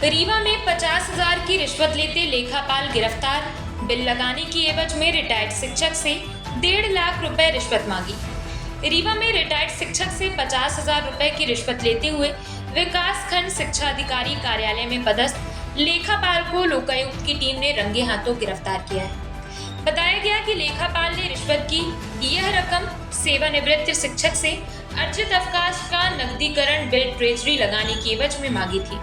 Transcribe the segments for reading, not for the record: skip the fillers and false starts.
रीवा में 50,000 की रिश्वत लेते लेखापाल गिरफ्तार। बिल लगाने की एवज में रिटायर्ड शिक्षक से 1.5 लाख रुपए रिश्वत मांगी। रीवा में रिटायर्ड शिक्षक से 50,000 रुपए की रिश्वत लेते हुए विकास खंड शिक्षा अधिकारी कार्यालय में पदस्थ लेखापाल को लोकायुक्त की टीम ने रंगे हाथों गिरफ्तार किया है। बताया गया कि लेखापाल ने रिश्वत की यह रकम सेवानिवृत्त शिक्षक से अर्जित अवकाश का नकदीकरण बिल ट्रेजरी लगाने की एवज में मांगी थी।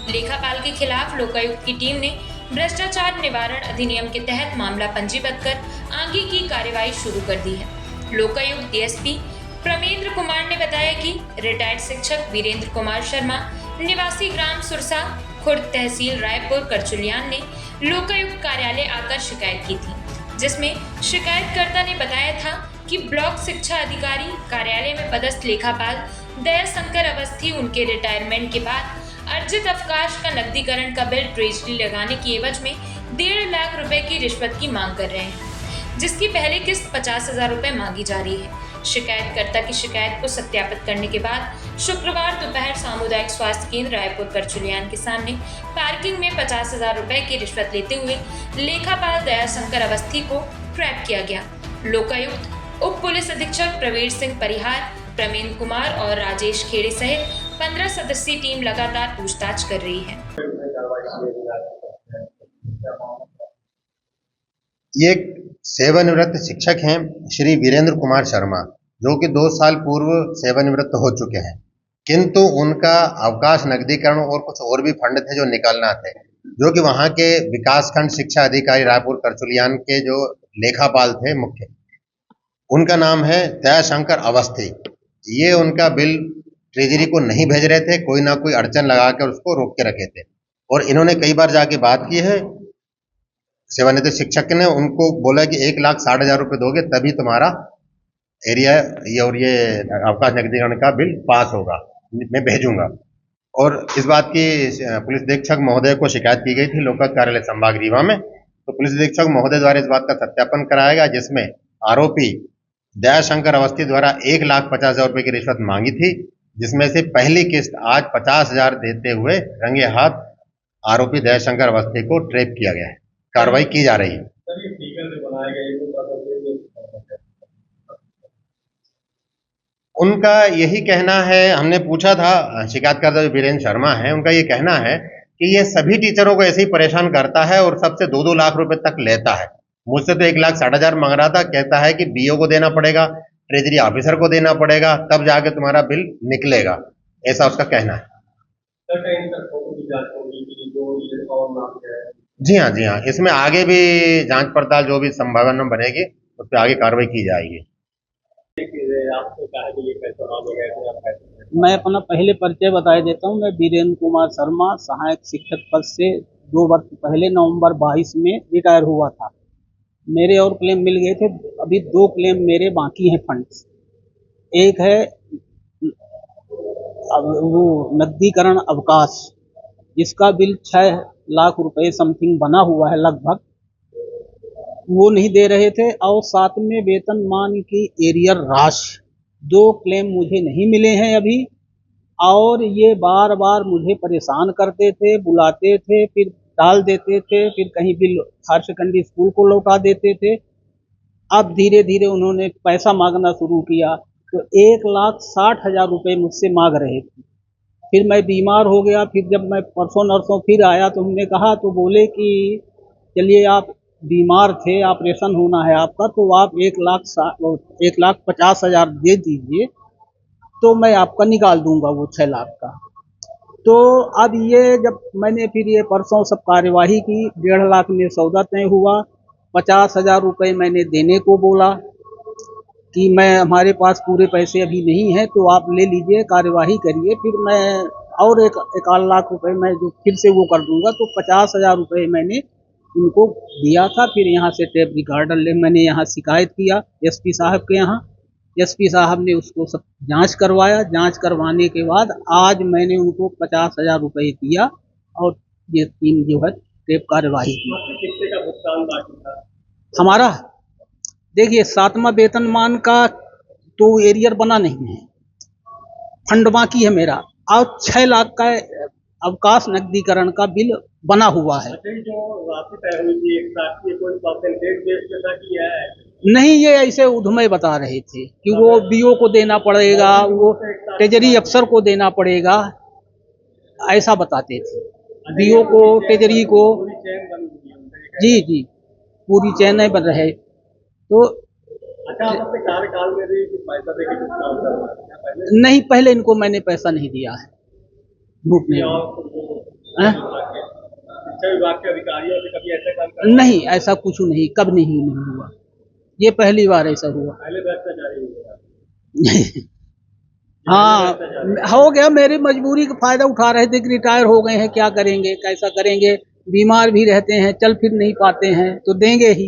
लेखापाल के खिलाफ लोकायुक्त की टीम ने भ्रष्टाचार निवारण अधिनियम के तहत मामला पंजीबद्ध कर आगे की कार्यवाही शुरू कर दी है। लोकायुक्त डीएसपी प्रमेंद्र कुमार ने बताया कि रिटायर्ड शिक्षक वीरेंद्र कुमार शर्मा निवासी ग्राम सुरसा खुर्द तहसील रायपुर करचुलियान ने लोकायुक्त कार्यालय आकर शिकायत की थी, जिसमें शिकायतकर्ता ने बताया था कि ब्लॉक शिक्षा अधिकारी कार्यालय में पदस्थ लेखापाल दयाशंकर अवस्थी उनके रिटायरमेंट के बाद अर्जित अवकाश का नकदीकरण का बिल ट्रेजरी लगाने की एवज में 1.5 लाख रुपए की रिश्वत की मांग कर रहे हैं, जिसकी पहली किस्त 50,000 रुपए मांगी जा रही है। शिकायतकर्ता की शिकायत को सत्यापित करने के बाद शुक्रवार दोपहर सामुदायिक स्वास्थ्य केंद्र रायपुर करचुलियान के सामने पार्किंग में 50,000 रुपए की रिश्वत लेते हुए लेखापाल दयाशंकर अवस्थी को ट्रैप किया गया। लोकायुक्त उप पुलिस अधीक्षक प्रवीर सिंह परिहार, प्रमेंद्र कुमार और राजेश खेड़े सहित 15 सदस्यीय टीम लगातार पूछताछ कर रही है। ये सेवानिवृत्त शिक्षक हैं श्री वीरेंद्र कुमार शर्मा, जो कि 2 साल पूर्व सेवानिवृत्त हो चुके हैं, किंतु उनका अवकाश नकदीकरण और कुछ और भी फंड थे जो निकालना थे, जो कि वहां के विकासखंड शिक्षा अधिकारी रायपुर करचुलियान के जो लेखापाल थे मुख्य, उनका नाम है दयाशंकर अवस्थी। ये उनका बिल ट्रेजरी को नहीं भेज रहे थे, कोई ना कोई अड़चन लगाकर उसको रोक के रखे थे, और इन्होंने कई बार जाके बात की है। सेवानिवृत्त शिक्षक ने उनको बोला कि 1,60,000 रुपए दोगे तभी तुम्हारा एरिया ये अवकाश नकदीकरण का बिल पास होगा, मैं भेजूंगा। और इस बात की पुलिस अधीक्षक महोदय को शिकायत की गई थी लोकायुक्त कार्यालय संभाग रीवा में, तो पुलिस अधीक्षक महोदय द्वारा इस बात का सत्यापन कराया गया, जिसमें आरोपी दयाशंकर अवस्थी द्वारा 1,50,000 रुपए की रिश्वत मांगी थी, जिसमें से पहली किस्त आज 50,000 देते हुए रंगे हाथ आरोपी दयाशंकर अवस्थी को ट्रैप किया गया है। कार्रवाई की जा रही है। उनका यही कहना है, हमने पूछा था, शिकायतकर्ता वीरेंद्र शर्मा है, उनका ये कहना है कि ये सभी टीचरों को ऐसे ही परेशान करता है और सबसे 2-2 लाख रुपए तक लेता है। मुझसे तो 1,60,000 मांग रहा था, कहता है कि बीओ को देना पड़ेगा, ट्रेजरी ऑफिसर को देना पड़ेगा, तब जाके तुम्हारा बिल निकलेगा, ऐसा उसका कहना है। जी हाँ, इसमें आगे भी जांच पड़ताल जो भी संभावना बनेगी उस पर आगे कार्रवाई की जाएगी। मैं अपना पहले परिचय बता देता हूँ। मैं वीरेंद्र कुमार शर्मा सहायक शिक्षक पद से 2 वर्ष पहले नवंबर 22 में रिटायर हुआ था। मेरे और क्लेम मिल गए थे, अभी 2 क्लेम मेरे बाकी हैं फंड्स। एक है वो नकदीकरण अवकाश, जिसका बिल 6 लाख रुपए समथिंग बना हुआ है लगभग, वो नहीं दे रहे थे, और साथ में वेतनमान की एरियर राशि 2 क्लेम मुझे नहीं मिले हैं अभी, और ये बार बार मुझे परेशान करते थे, बुलाते थे, फिर डाल देते थे, फिर कहीं बिल हायर सेकेंडरी स्कूल को लौटा देते थे। अब धीरे धीरे उन्होंने पैसा मांगना शुरू किया, तो 1,60,000 रुपए मुझसे मांग रहे थे। फिर मैं बीमार हो गया, फिर जब मैं परसों नरसों फिर आया तो हमने कहा, तो बोले कि चलिए आप बीमार थे, ऑपरेशन होना है आपका, तो आप 1,50,000 दे दीजिए, तो मैं आपका निकाल दूंगा वो 6 लाख का। तो अब ये जब मैंने फिर ये परसों सब कार्यवाही की, 1.5 लाख में सौदा तय हुआ। 50,000 रुपये मैंने देने को बोला कि मैं हमारे पास पूरे पैसे अभी नहीं हैं, तो आप ले लीजिए, कार्यवाही करिए, फिर मैं और एक आध लाख रुपए मैं जो फिर से वो कर दूंगा। तो 50,000 रुपये मैंने इनको दिया था। फिर यहाँ से टेप रिकॉर्डर ले मैंने यहाँ शिकायत किया एसपी साहब के यहाँ। एसपी साहब ने उसको सब जांच करवाया। जांच करवाने के बाद आज मैंने उनको 50,000 रुपये दिया और ये 3 जो है टेप कार्यवाही की। हमारा देखिए 7वां वेतनमान का तो एरियर बना नहीं है, फंड बाकी है मेरा, और 6 लाख का अवकाश नकदीकरण का बिल बना हुआ है। जो राशि तय हुई थी एक साथ की, कोई परसेंटेज बेस पे था कि है? नहीं, ये ऐसे उधमय बता रहे थे कि वो बीओ को देना पड़ेगा, वो ट्रेजरी अफसर को देना पड़ेगा, ऐसा बताते थे। बीओ को, ट्रेजरी को, पूरी चेन बनी हुई है उनका। जी जी, पूरी चैन बन रहे। तो अच्छा, आप अपने कार्यकाल में भी कुछ पैसा देके कुछ काम करवाए क्या पहले? नहीं, पहले इनको मैंने पैसा नहीं दिया है, झूठ नहीं। हैं? शिक्षा विभाग के अधिकारियों से कभी ऐसा काम कर? नहीं, ऐसा कुछ नहीं, कब नहीं हुआ, ये पहली बार ऐसा हुआ। पहले भ्रष्टाचारी हो गया। हाँ, हो गया। मेरी मजबूरी का फायदा उठा रहे थे कि रिटायर हो गए हैं, क्या करेंगे, कैसा करेंगे, बीमार भी रहते हैं, चल फिर नहीं पाते हैं, तो देंगे ही।